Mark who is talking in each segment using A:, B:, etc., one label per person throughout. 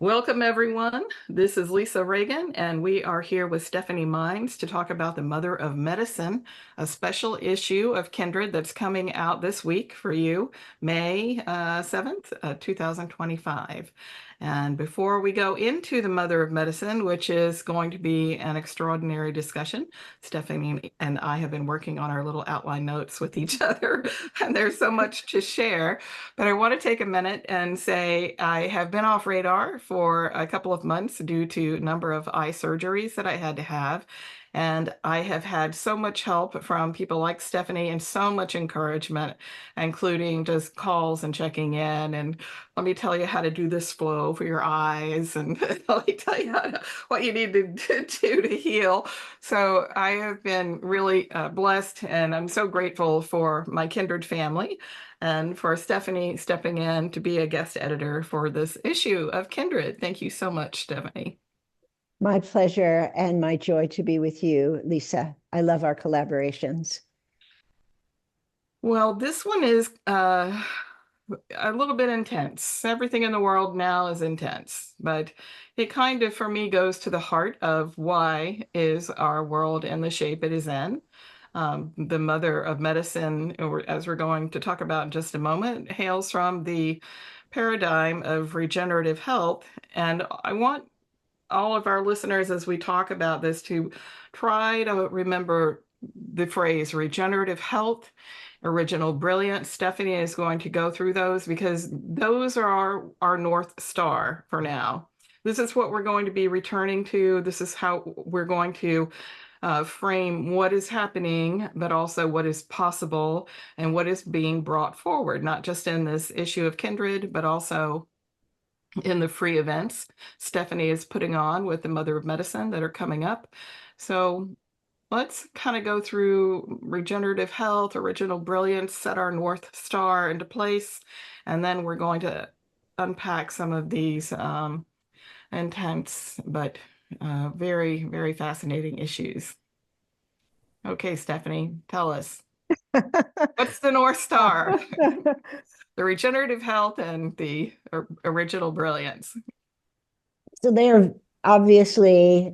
A: Welcome, everyone. This is Lisa Reagan, and we are here with Stephanie Mines to talk about the Mother of Medicine, a special issue of Kindred that's coming out this week for you, May 7th, 2025. And before we go into the Mother of Medicine, which is going to be an extraordinary discussion, Stephanie and I have been working on our little outline notes with each other, and there's so much to share. But I want to take a minute and say I have been off radar for a couple of months due to a number of eye surgeries that I had to have. And I have had so much help from people like Stephanie and so much encouragement, including just calls and checking in. And let me tell you how to do this flow for your eyes. And let me tell you what you need to do to heal. So I have been really blessed, and I'm so grateful for my Kindred family and for Stephanie stepping in to be a guest editor for this issue of Kindred. Thank you so much, Stephanie.
B: My pleasure and my joy to be with you, Lisa. I love our collaborations.
A: Well, this one is a little bit intense. Everything in the world now is intense, but it kind of, for me, goes to the heart of why is our world in the shape it is in. The mother of medicine, as we're going to talk about in just a moment, hails from the paradigm of regenerative health. And I want all of our listeners, as we talk about this, to try to remember the phrase regenerative health, original brilliance. Stephanie is going to go through those because those are our North Star for now. This is what we're going to be returning to. This is how we're going to frame what is happening, but also what is possible and what is being brought forward, not just in this issue of Kindred, but also in the free events Stephanie is putting on with the Mother of Medicine that are coming up. So let's kind of go through regenerative health, original brilliance, set our North Star into place, and then we're going to unpack some of these intense but very, very fascinating issues. Okay, Stephanie, tell us. What's the North Star? The regenerative health and the original brilliance.
B: So they're obviously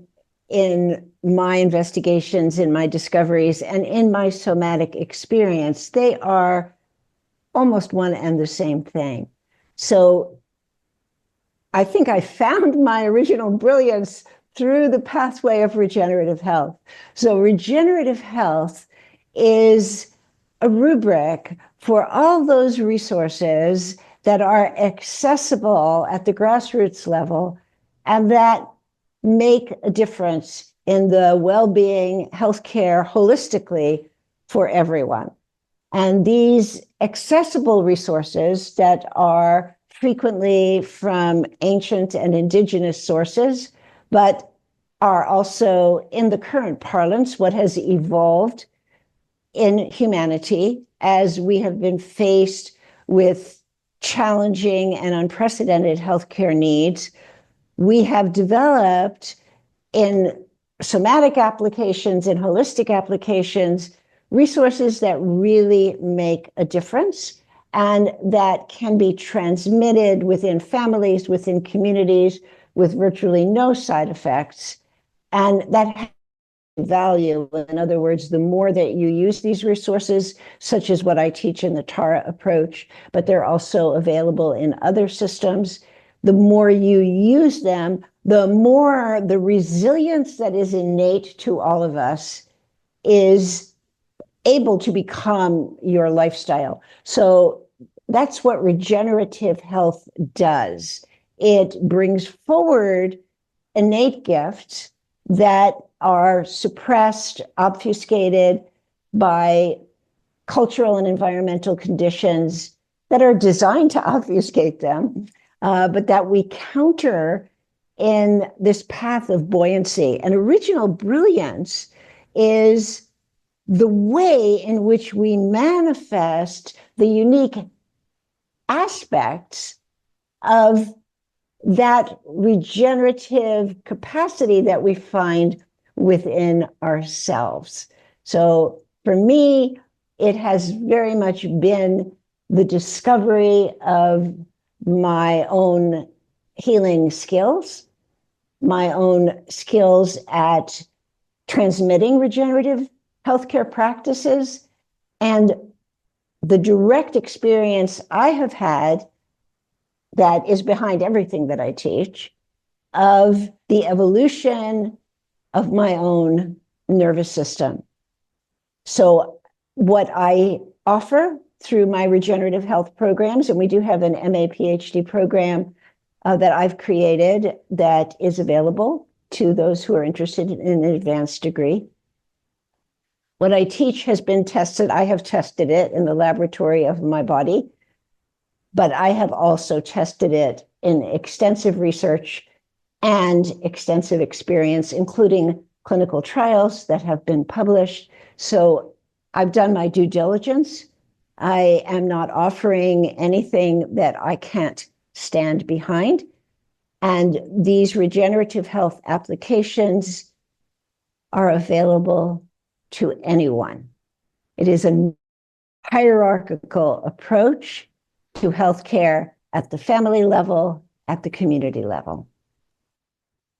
B: in my investigations, in my discoveries, and in my somatic experience, they are almost one and the same thing. So I think I found my original brilliance through the pathway of regenerative health. So regenerative health is a rubric for all those resources that are accessible at the grassroots level and that make a difference in the well-being, healthcare holistically for everyone. And these accessible resources that are frequently from ancient and indigenous sources, but are also in the current parlance, what has evolved in humanity as we have been faced with challenging and unprecedented healthcare needs. We have developed in somatic applications, in holistic applications, resources that really make a difference and that can be transmitted within families, within communities, with virtually no side effects. And that has value. In other words, the more that you use these resources, such as what I teach in the Tara approach, but they're also available in other systems, the more you use them, the more the resilience that is innate to all of us is able to become your lifestyle. So that's what regenerative health does. It brings forward innate gifts that are suppressed, obfuscated by cultural and environmental conditions that are designed to obfuscate them, but that we counter in this path of buoyancy. And original brilliance is the way in which we manifest the unique aspects of that regenerative capacity that we find within ourselves. So for me, it has very much been the discovery of my own healing skills, my own skills at transmitting regenerative healthcare practices, and the direct experience I have had that is behind everything that I teach of the evolution of my own nervous system. So, what I offer through my regenerative health programs, and we do have an MA PhD program that I've created that is available to those who are interested in an advanced degree. What I teach has been tested. I have tested it in the laboratory of my body, but I have also tested it in extensive research and extensive experience, including clinical trials that have been published. So I've done my due diligence. I am not offering anything that I can't stand behind. And these regenerative health applications are available to anyone. It is a hierarchical approach to healthcare at the family level, at the community level.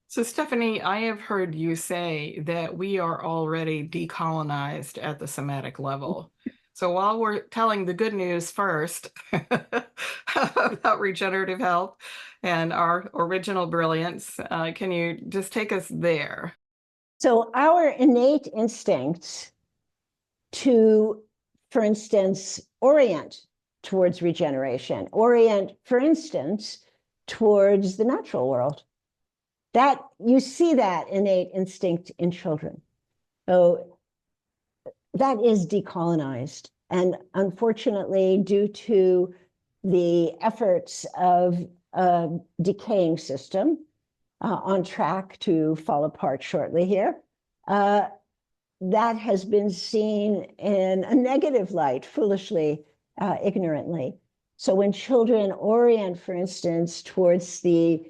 A: So, Stephanie, I have heard you say that we are already decolonized at the somatic level. So, while we're telling the good news first about regenerative health and our original brilliance, can you just take us there?
B: So, our innate instincts to, for instance, orient towards regeneration, orient, for instance, towards the natural world. That you see that innate instinct in children. So that is decolonized. And unfortunately, due to the efforts of a decaying system on track to fall apart shortly here, that has been seen in a negative light, foolishly, ignorantly. So when children orient, for instance, towards the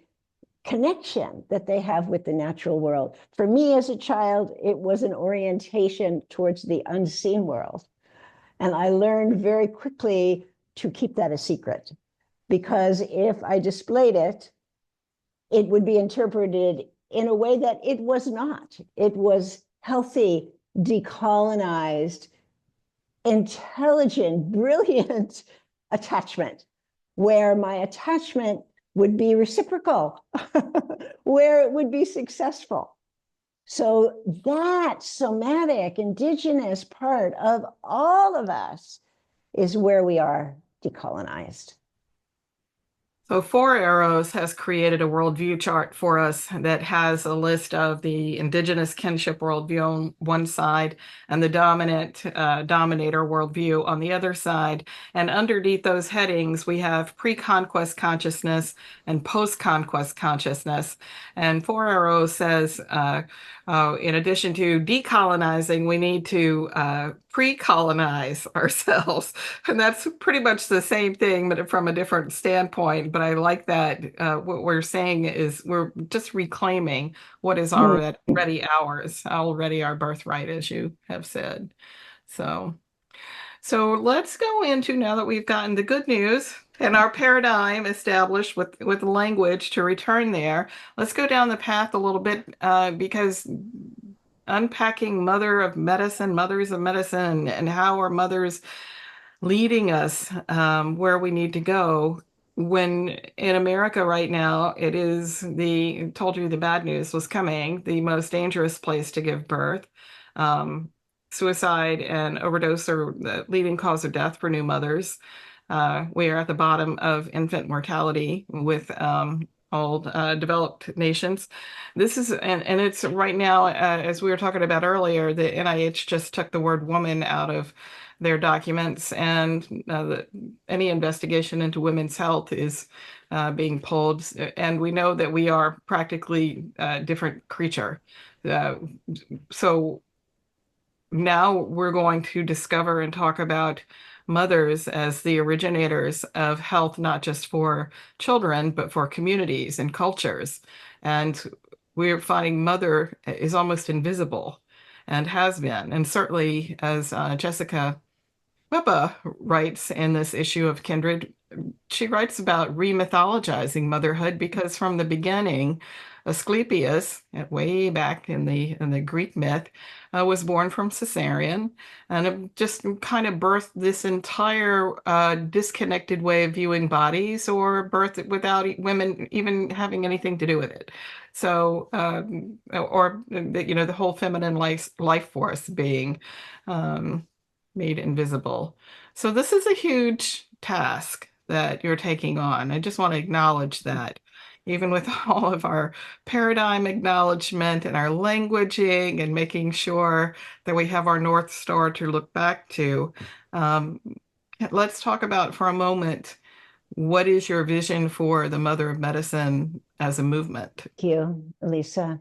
B: connection that they have with the natural world. For me as a child, it was an orientation towards the unseen world. And I learned very quickly to keep that a secret, because if I displayed it, it would be interpreted in a way that it was not. It was healthy, decolonized, intelligent, brilliant attachment, where my attachment would be reciprocal, where it would be successful. So that somatic, indigenous part of all of us is where we are decolonized.
A: So Four Arrows has created a worldview chart for us that has a list of the indigenous kinship worldview on one side and the dominator worldview on the other side. And underneath those headings, we have pre-conquest consciousness and post-conquest consciousness. And Four Arrows says, in addition to decolonizing, we need to pre-colonize ourselves. And that's pretty much the same thing, but from a different standpoint. But I like that what we're saying is we're just reclaiming what is already ours, already our birthright, as you have said. So, so let's go into, now that we've gotten the good news and our paradigm established with language to return there, let's go down the path a little bit because unpacking mothers of medicine, and how are mothers leading us where we need to go. When in America right now, it is told you the bad news was coming, the most dangerous place to give birth. Suicide and overdose are the leading cause of death for new mothers. We are at the bottom of infant mortality with all developed nations. This is, and it's right now, as we were talking about earlier, the NIH just took the word woman out of their documents, and any investigation into women's health is being pulled. And we know that we are practically a different creature. So now we're going to discover and talk about mothers as the originators of health, not just for children, but for communities and cultures. And we're finding mother is almost invisible and has been. And certainly, as Jessica Weppa writes in this issue of Kindred, she writes about remythologizing motherhood because from the beginning, Asclepius, way back in the Greek myth, was born from cesarean, and it just kind of birthed this entire disconnected way of viewing bodies, or birth without women even having anything to do with it. So, or the whole feminine life force being um, made invisible. So this is a huge task that you're taking on. I just want to acknowledge that, even with all of our paradigm acknowledgement and our languaging and making sure that we have our North Star to look back to. Um, let's talk about for a moment, what is your vision for the Mother of Medicine as a movement?
B: Thank you, Lisa.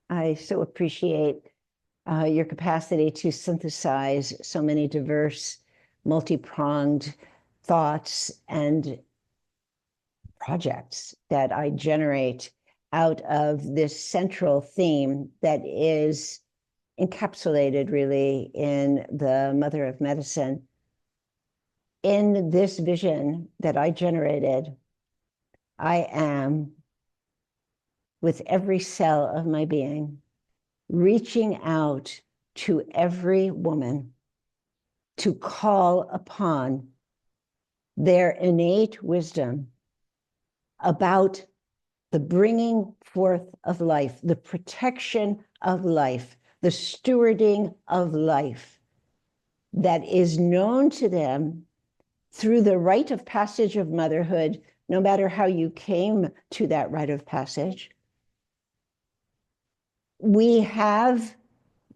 B: I so appreciate your capacity to synthesize so many diverse, multi-pronged thoughts and projects that I generate out of this central theme that is encapsulated really in the Mother of Medicine. In this vision that I generated, I am, with every cell of my being, reaching out to every woman to call upon their innate wisdom about the bringing forth of life, the protection of life, the stewarding of life that is known to them through the rite of passage of motherhood, no matter how you came to that rite of passage. We have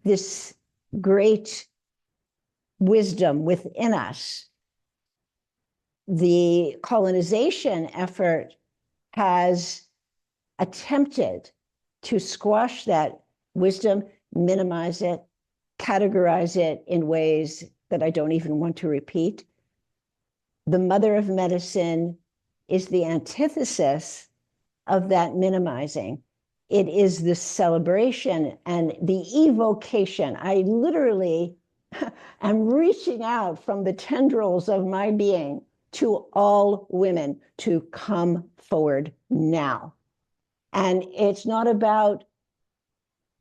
B: this great wisdom within us. The colonization effort has attempted to squash that wisdom, minimize it, categorize it in ways that I don't even want to repeat. The Mother of Medicine is the antithesis of that minimizing. It is the celebration and the evocation. I literally am reaching out from the tendrils of my being to all women to come forward now. And it's not about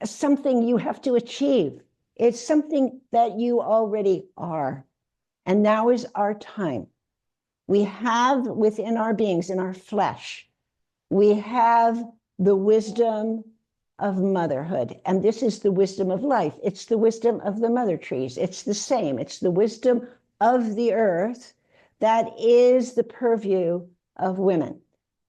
B: something you have to achieve. It's something that you already are. And now is our time. We have within our beings, in our flesh, we have the wisdom of motherhood. And this is the wisdom of life. It's the wisdom of the mother trees. It's the same. It's the wisdom of the earth that is the purview of women.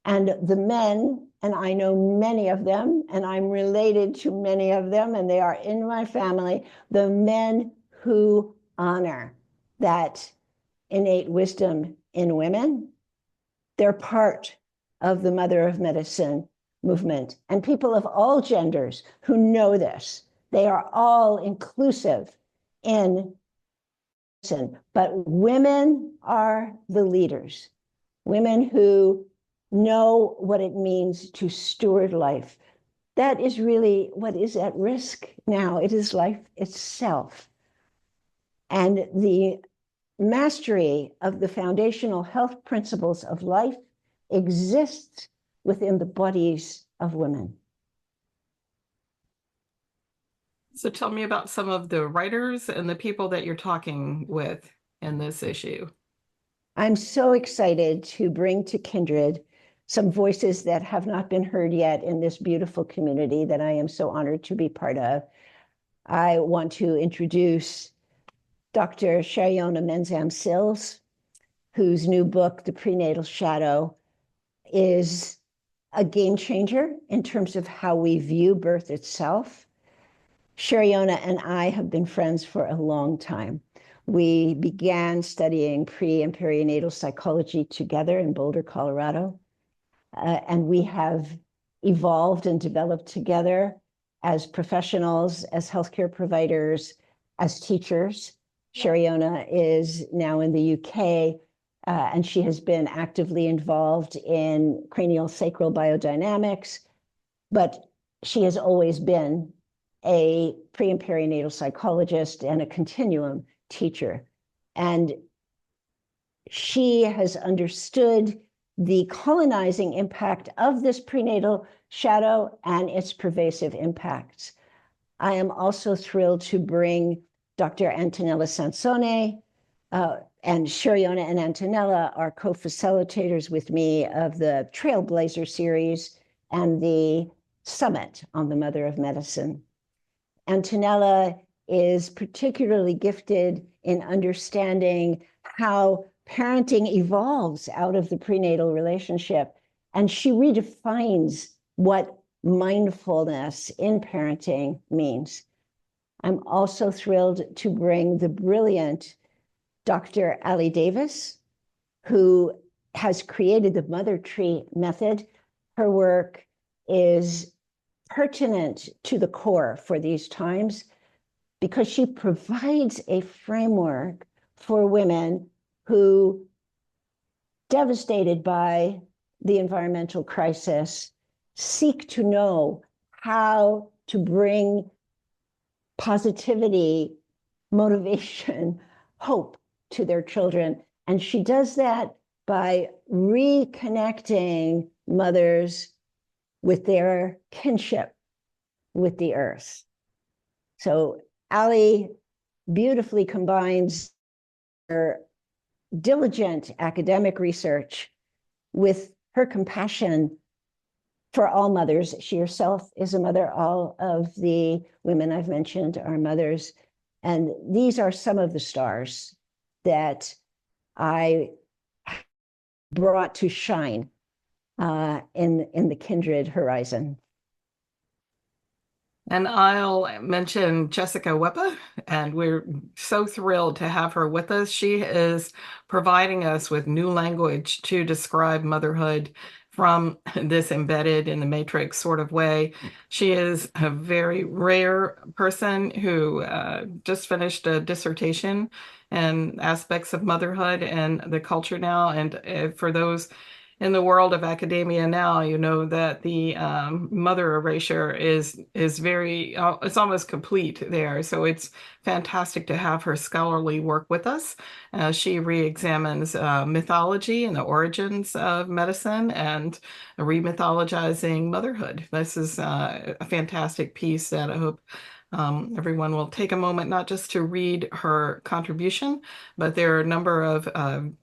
B: And the men, and I know many of them, and I'm related to many of them, and they are in my family, the men who honor that innate wisdom in women, they're part of the Mother of Medicine movement. And people of all genders who know this, they are all inclusive in medicine. But women are the leaders, women who know what it means to steward life. That is really what is at risk now. It is life itself. And the mastery of the foundational health principles of life exists within the bodies of women.
A: So tell me about some of the writers and the people that you're talking with in this issue.
B: I'm so excited to bring to Kindred some voices that have not been heard yet in this beautiful community that I am so honored to be part of. I want to introduce Dr. Shariona Menzam-Sills, whose new book, The Prenatal Shadow, is a game changer in terms of how we view birth itself. Shariona and I have been friends for a long time. We began studying pre and perinatal psychology together in Boulder, Colorado. And we have evolved and developed together as professionals, as healthcare providers, as teachers. Shariona is now in the UK, and she has been actively involved in cranial sacral biodynamics, but she has always been a pre and perinatal psychologist and a continuum teacher. And she has understood the colonizing impact of this prenatal shadow and its pervasive impacts. I am also thrilled to bring Dr. Antonella Sansone, and Sheriona and Antonella are co-facilitators with me of the Trailblazer series and the Summit on the Mother of Medicine. Antonella is particularly gifted in understanding how parenting evolves out of the prenatal relationship. And she redefines what mindfulness in parenting means. I'm also thrilled to bring the brilliant Dr. Ali Davis, who has created the Mother Tree method. Her work is pertinent to the core for these times because she provides a framework for women who, devastated by the environmental crisis, seek to know how to bring positivity, motivation, hope to their children. And she does that by reconnecting mothers with their kinship with the earth. So Ali beautifully combines her diligent academic research with her compassion for all mothers. She herself is a mother. All of the women I've mentioned are mothers. And these are some of the stars that I brought to shine in the Kindred horizon.
A: And I'll mention Jessica Weppa, and we're so thrilled to have her with us. She is providing us with new language to describe motherhood from this embedded in the matrix sort of way. She is a very rare person who just finished a dissertation in aspects of motherhood and the culture now. And for those in the world of academia now, you know that the mother erasure is very it's almost complete there. So it's fantastic to have her scholarly work with us. She re-examines mythology and the origins of medicine and remythologizing motherhood. This is a fantastic piece that I hope everyone will take a moment not just to read her contribution, but there are a number of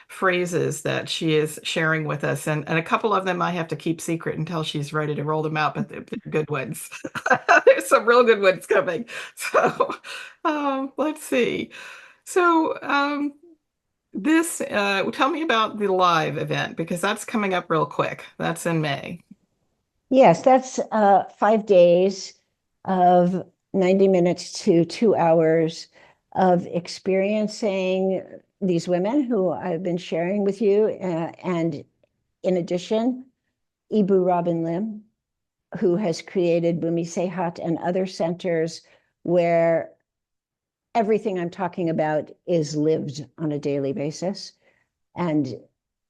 A: phrases that she is sharing with us. And a couple of them I have to keep secret until she's ready to roll them out, but they're good ones. There's some real good ones coming. So let's see. So tell me about the live event because that's coming up real quick. That's in May.
B: Yes, that's 5 days of 90 minutes to 2 hours of experiencing these women who I've been sharing with you. And in addition, Ibu Robin Lim, who has created Bumi Sehat and other centers where everything I'm talking about is lived on a daily basis. And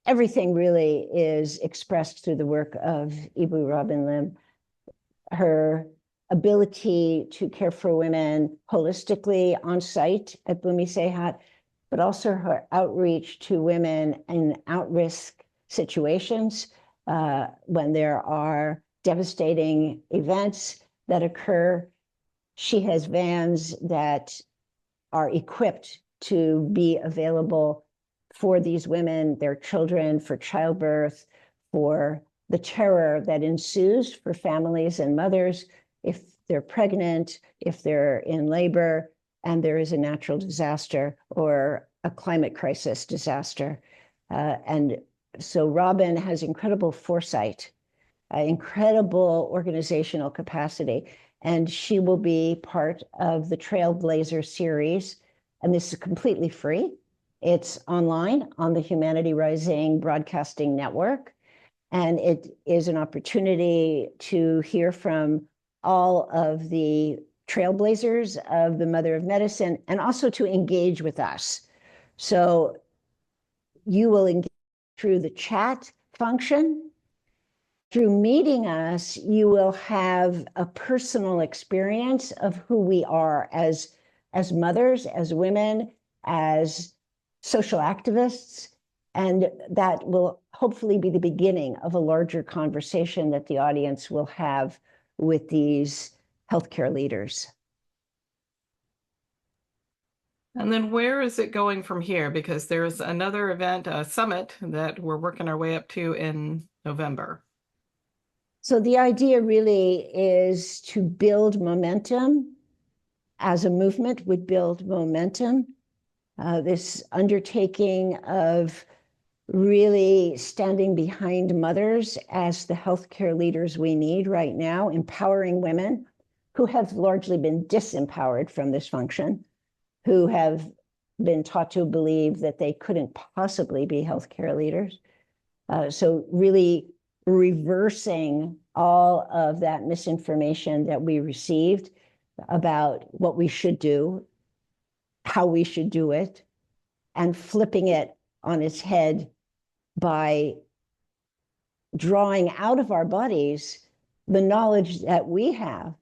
B: everything really is expressed through the work of Ibu Robin Lim. Her ability to care for women holistically on site at Bumi Sehat, but also her outreach to women in at-risk situations when there are devastating events that occur. She has vans that are equipped to be available for these women, their children, for childbirth, for the terror that ensues for families and mothers if they're pregnant, if they're in labor, and there is a natural disaster or a climate crisis disaster. And so Robin has incredible foresight, incredible organizational capacity, and she will be part of the Trailblazer series. And this is completely free. It's online on the Humanity Rising Broadcasting Network. And it is an opportunity to hear from all of the trailblazers of the Mother of Medicine and also to engage with us. So you will engage through the chat function. Through meeting us, you will have a personal experience of who we are as mothers, as women, as social activists, and that will hopefully be the beginning of a larger conversation that the audience will have with these healthcare leaders.
A: And then where is it going from here? Because there's another event, a summit that we're working our way up to in November.
B: So the idea really is to build momentum as a movement would build momentum. This undertaking of really standing behind mothers as the healthcare leaders we need right now, empowering women who have largely been disempowered from this function, who have been taught to believe that they couldn't possibly be healthcare leaders. So really reversing all of that misinformation that we received about what we should do, how we should do it, and flipping it on its head by drawing out of our bodies the knowledge that we have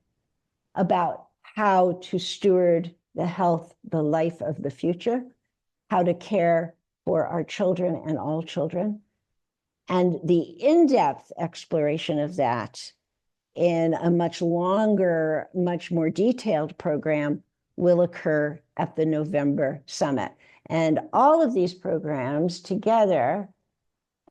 B: about how to steward the health, the life of the future, how to care for our children and all children. And the in-depth exploration of that in a much longer, much more detailed program will occur at the November summit. And all of these programs together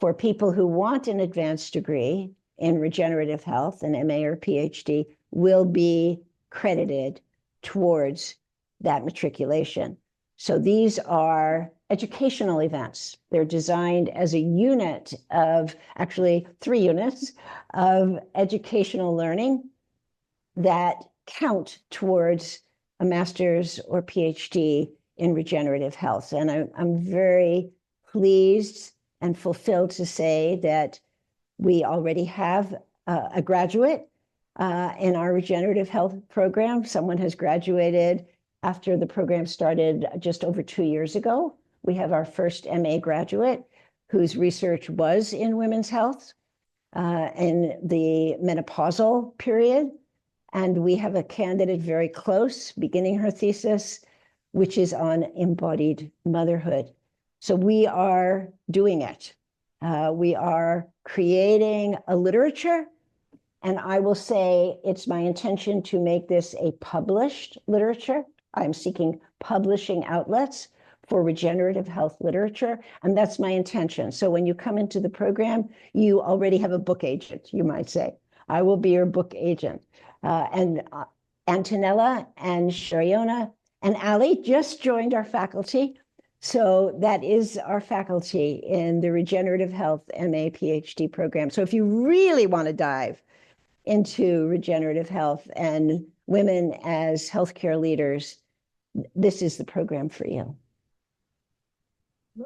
B: for people who want an advanced degree in regenerative health, an MA or PhD, will be credited towards that matriculation. So these are educational events. They're designed as a unit of, actually 3 units of educational learning that count towards a master's or PhD in regenerative health. And I'm very pleased and fulfilled to say that we already have a graduate in our regenerative health program. Someone has graduated after the program started just over 2 years ago. We have our first MA graduate whose research was in women's health in the menopausal period. And we have a candidate very close, beginning her thesis, which is on embodied motherhood. So we are doing it. We are creating a literature. And I will say it's my intention to make this a published literature. I'm seeking publishing outlets for regenerative health literature, and that's my intention. So when you come into the program, you already have a book agent, you might say. I will be your book agent. And Antonella and Shariona and Ali just joined our faculty. So that is our faculty in the Regenerative Health MA PhD program. So if you really want to dive into regenerative health and women as healthcare leaders, this is the program for you.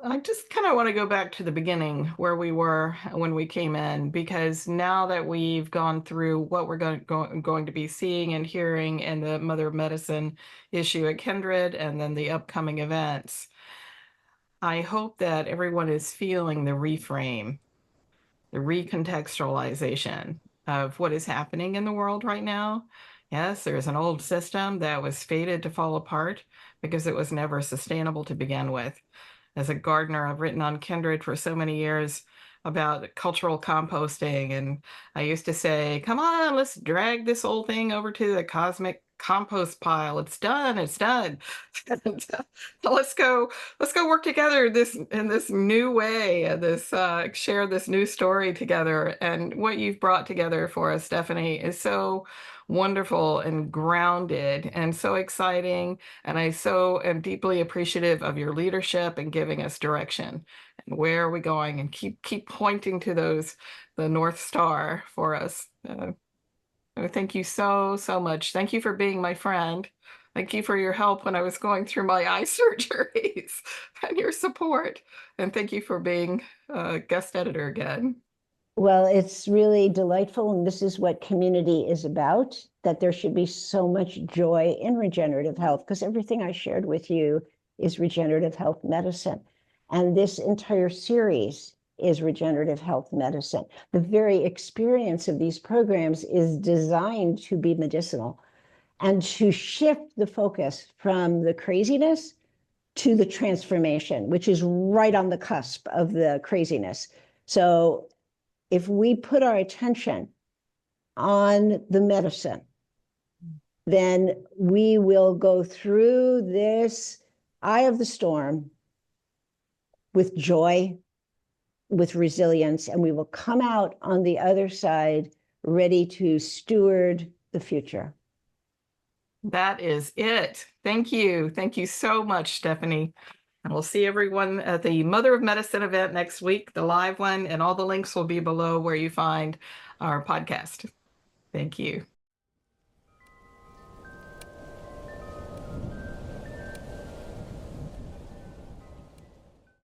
A: I just kind of want to go back to the beginning where we were when we came in, because now that we've gone through what we're going to be seeing and hearing in the Mother of Medicine issue at Kindred and then the upcoming events, I hope that everyone is feeling the reframe, the recontextualization of what is happening in the world right now. Yes, there's an old system that was fated to fall apart because it was never sustainable to begin with. As a gardener, I've written on Kindred for so many years about cultural composting. And I used to say, come on, let's drag this old thing over to the cosmic compost pile. It's done, it's done. let's go, let's go work together in this new way, this share this new story together. And what you've brought together for us, Stephanie, is so wonderful and grounded and so exciting. And I so am deeply appreciative of your leadership and giving us direction and where are we going, and keep pointing to the North Star for us. Thank you so, so much. Thank you for being my friend. Thank you for your help when I was going through my eye surgeries and your support. And thank you for being a guest editor again.
B: Well, it's really delightful, and this is what community is about, that there should be so much joy in regenerative health, because everything I shared with you is regenerative health medicine. And this entire series is regenerative health medicine. The very experience of these programs is designed to be medicinal and to shift the focus from the craziness to the transformation, which is right on the cusp of the craziness. So if we put our attention on the medicine, then we will go through this eye of the storm with joy, with resilience, and we will come out on the other side ready to steward the future.
A: That is it. Thank you. Thank you so much, Stephanie. And we'll see everyone at the Mother of Medicine event next week, the live one, and all the links will be below where you find our podcast. Thank you.